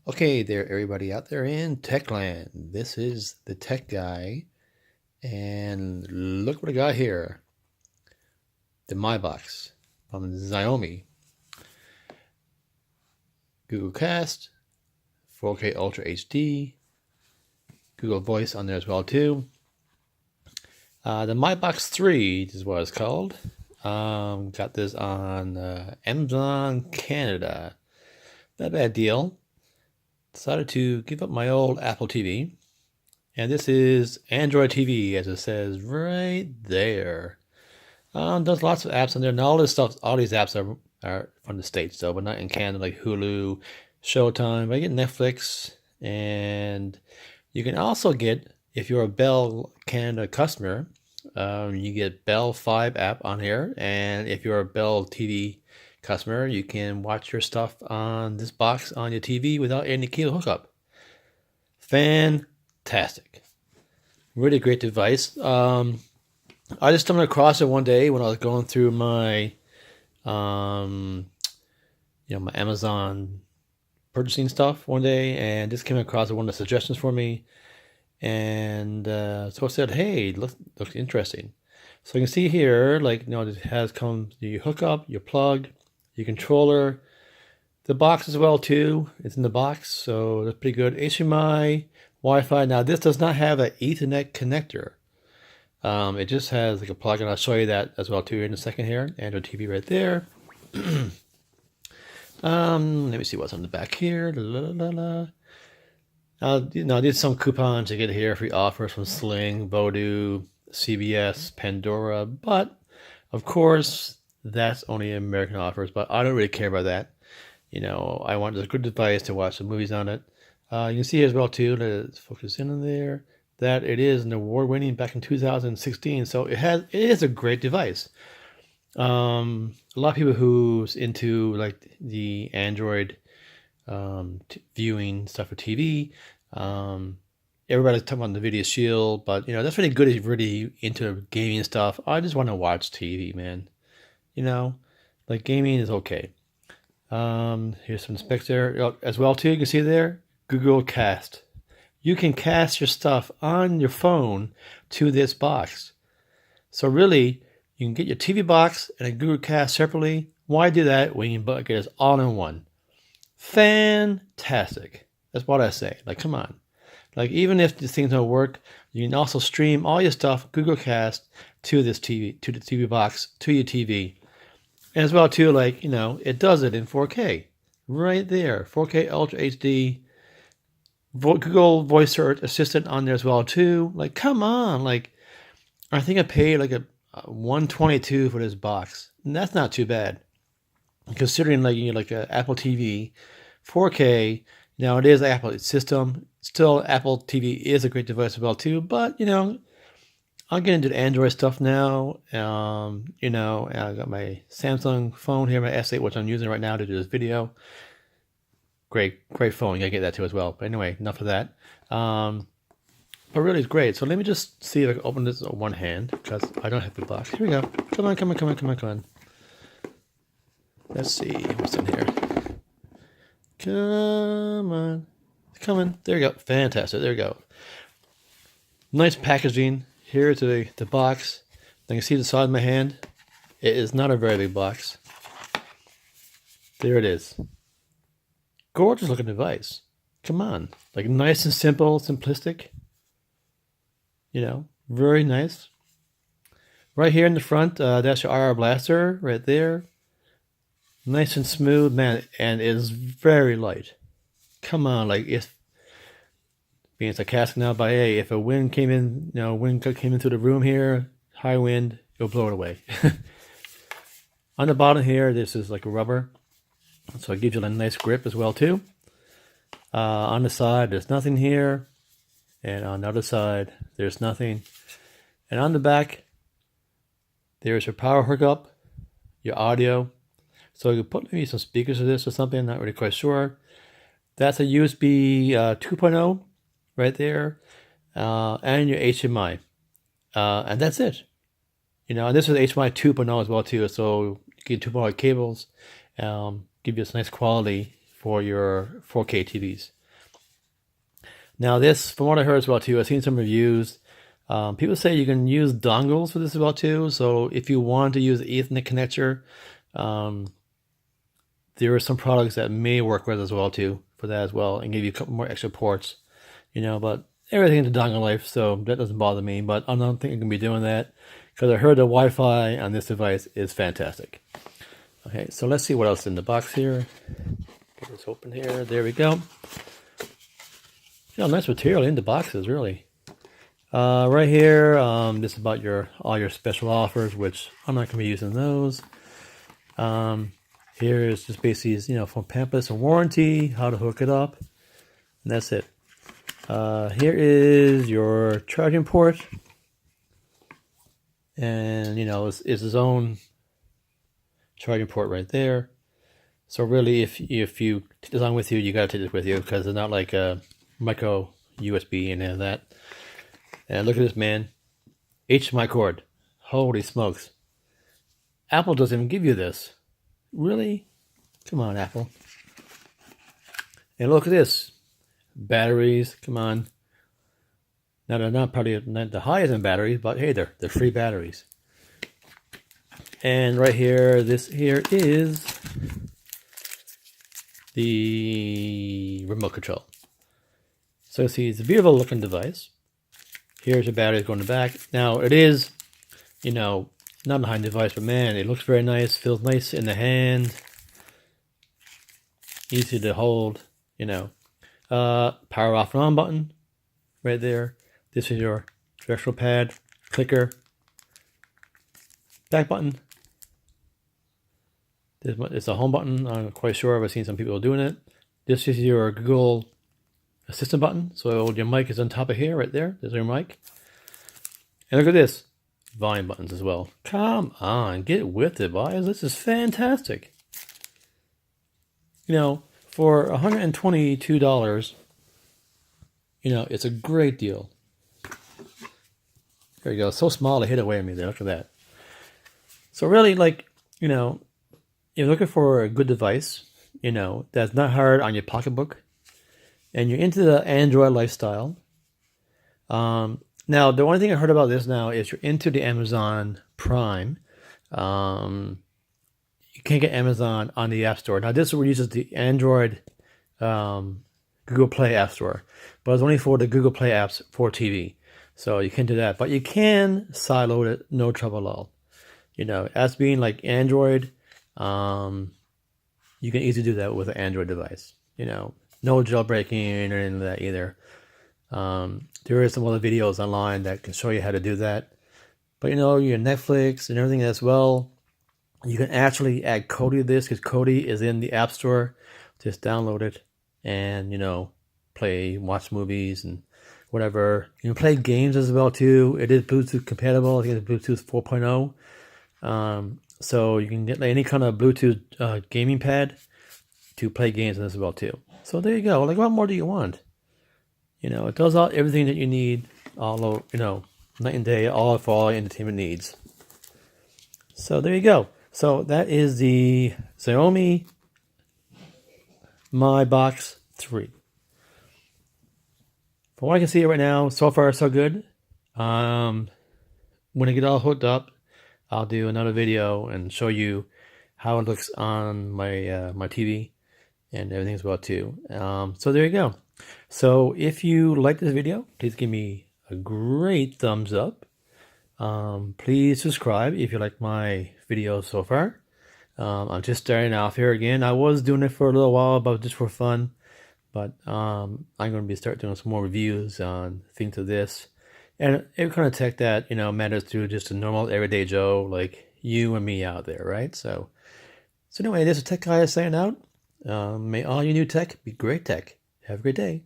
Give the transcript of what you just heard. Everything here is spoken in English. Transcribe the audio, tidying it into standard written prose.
Okay there, everybody out there in Techland. This is the Tech Guy, and look what I got here. The My Box from Xiaomi. Google Cast, 4K Ultra HD, Google Voice on there as well too. The My Box 3 is what it's called. Got this on Amazon Canada. Not a bad deal. Decided to give up my old Apple TV, and this is Android TV, as it says right there. There's lots of apps on there, and all these apps are from the States though, but not in Canada, like Hulu, Showtime. I get Netflix, and you can also get, if you're a Bell Canada customer, you get Bell 5 app on here, and if you're a Bell TV customer, you can watch your stuff on this box on your TV without any cable hookup. Fantastic. Really great device. I just stumbled across it one day when I was going through my my Amazon purchasing stuff one day, and just came across one of the suggestions for me, and so I said, hey, looks interesting. So you can see here, like, it has you hook up your plug, your controller, the box as well too. It's in the box, so that's pretty good. HDMI, Wi-Fi. Now this does not have an Ethernet connector. It just has like a plug, and I'll show you that as well too in a second here. Android TV right there. Let me see what's on the back here. Now there's some coupons to get here, free offers from Sling, Vodoo, CBS, Pandora, but of course that's only American offers, but I don't really care about that. I want a good device to watch the movies on it. You can see as well too, let's focus in on there, that it is an award-winning back in 2016, so it is a great device. A lot of people who's into like the Android viewing stuff for TV, everybody's talking about the Video Shield, but that's really good if you're really into gaming stuff. I just want to watch TV, man. Like gaming is okay. Here's some specs there as well too. You can see there, Google Cast. You can cast your stuff on your phone to this box. So really, you can get your TV box and a Google Cast separately. Why do that when you can get it all in one? Fantastic. That's what I say. Like, come on. Like, even if these things don't work, you can also stream all your stuff, Google Cast, to this TV, to the TV box, to your TV. And as well too, like, it does it in 4K. Right there. 4K Ultra HD. Google Voice Search Assistant on there as well too. Like, come on. Like, I think I paid like a $122 for this box. And that's not too bad, considering like a Apple TV 4K. Now it is Apple system. Still, Apple TV is a great device as well too. But I'll get into the Android stuff now. I got my Samsung phone here, my S8, which I'm using right now to do this video. Great phone. You gotta get that too as well. But anyway, enough of that. But really, it's great. So let me just see if I can open this with one hand, because I don't have the box. Here we go. Come on. Let's see what's in here. Come on. It's coming. There we go. Fantastic. There we go. Nice packaging. Here's the box. You can see the side of my hand. It is not a very big box. There it is. Gorgeous looking device. Come on. Like, nice and simple, simplistic. Very nice. Right here in the front, that's your IR blaster right there. Nice and smooth, man, and it is very light. Come on, like, it's being sarcastic now, but hey, if a wind came in, wind came into the room here, high wind, it'll blow it away. On the bottom here, this is like a rubber, so it gives you a nice grip as well too. On the side, there's nothing here, and on the other side, there's nothing. And on the back, there's your power hookup, your audio. So you can put maybe some speakers to this or something, not really quite sure. That's a USB 2.0 right there, and your HDMI. And that's it. And this is HDMI 2.0 as well too, so you get 2.0 cables, give you this nice quality for your 4K TVs. Now this, from what I heard as well too, I've seen some reviews. People say you can use dongles for this as well too. So if you want to use the Ethernet connector, there are some products that may work with as well too for that as well, and give you a couple more extra ports, but everything's a dongle life, so that doesn't bother me. But I don't think I'm gonna be doing that because I heard the Wi-Fi on this device is fantastic. Okay, so let's see what else is in the box here. Get this open here. There we go. Nice material in the boxes, really. Right here, this is about all your special offers, which I'm not going to be using those. Here is just basically, from pamphlets and warranty, how to hook it up, and that's it. Here is your charging port, and it's its own charging port right there. So really, if you take this on with you, you got to take this with you because it's not like a micro USB and any of that. And look at this, man. HDMI cord. Holy smokes. Apple doesn't even give you this. Really? Come on, Apple. And look at this. Batteries. Come on. Now, they're not probably not the highest in batteries, but hey, they're free batteries. And right here, this here is the remote control. So you see, it's a beautiful looking device. Here's your batteries going in the back. Now it is, not a high device, but man, it looks very nice. Feels nice in the hand. Easy to hold. Power off and on button, right there. This is your directional pad, clicker, back button. It's a home button. I'm quite sure I've seen some people doing it. This is your Google Assistant button. So your mic is on top of here, right there. There's your mic. And look at this. Volume buttons as well. Come on, get with it, boys. This is fantastic. For $122, it's a great deal. There you go. So small to hit away at me there. Look at that. So really, if you're looking for a good device, that's not hard on your pocketbook, and you're into the Android lifestyle. Now, the only thing I heard about this now is you're into the Amazon Prime. You can't get Amazon on the App Store. Now, this uses the Android Google Play App Store, but it's only for the Google Play apps for TV. So you can't do that. But you can sideload it, no trouble at all. As being like Android, you can easily do that with an Android device. No jailbreaking or anything like that either. There are some other videos online that can show you how to do that. But your Netflix and everything as well, you can actually add Kodi to this because Kodi is in the App Store. Just download it and, watch movies and whatever. You can play games as well too. It is Bluetooth compatible. I think it's Bluetooth 4.0. So you can get any kind of Bluetooth gaming pad to play games on this as well too. So there you go. What more do you want? It does everything that you need, all night and day, all for all entertainment needs. So there you go. So that is the Xiaomi Mi Box 3. From what I can see right now, so far so good. When I get all hooked up, I'll do another video and show you how it looks on my my TV and everything as well too. So there you go. So if you like this video, please give me a great thumbs up. Please subscribe if you like my videos so far. I'm just starting off here again. I was doing it for a little while, but just for fun. But I'm going to start doing some more reviews on things of this. And every kind of tech that, matters to just a normal everyday Joe like you and me out there, right? So anyway, this is Tech Guy saying out. May all your new tech be great tech. Have a great day.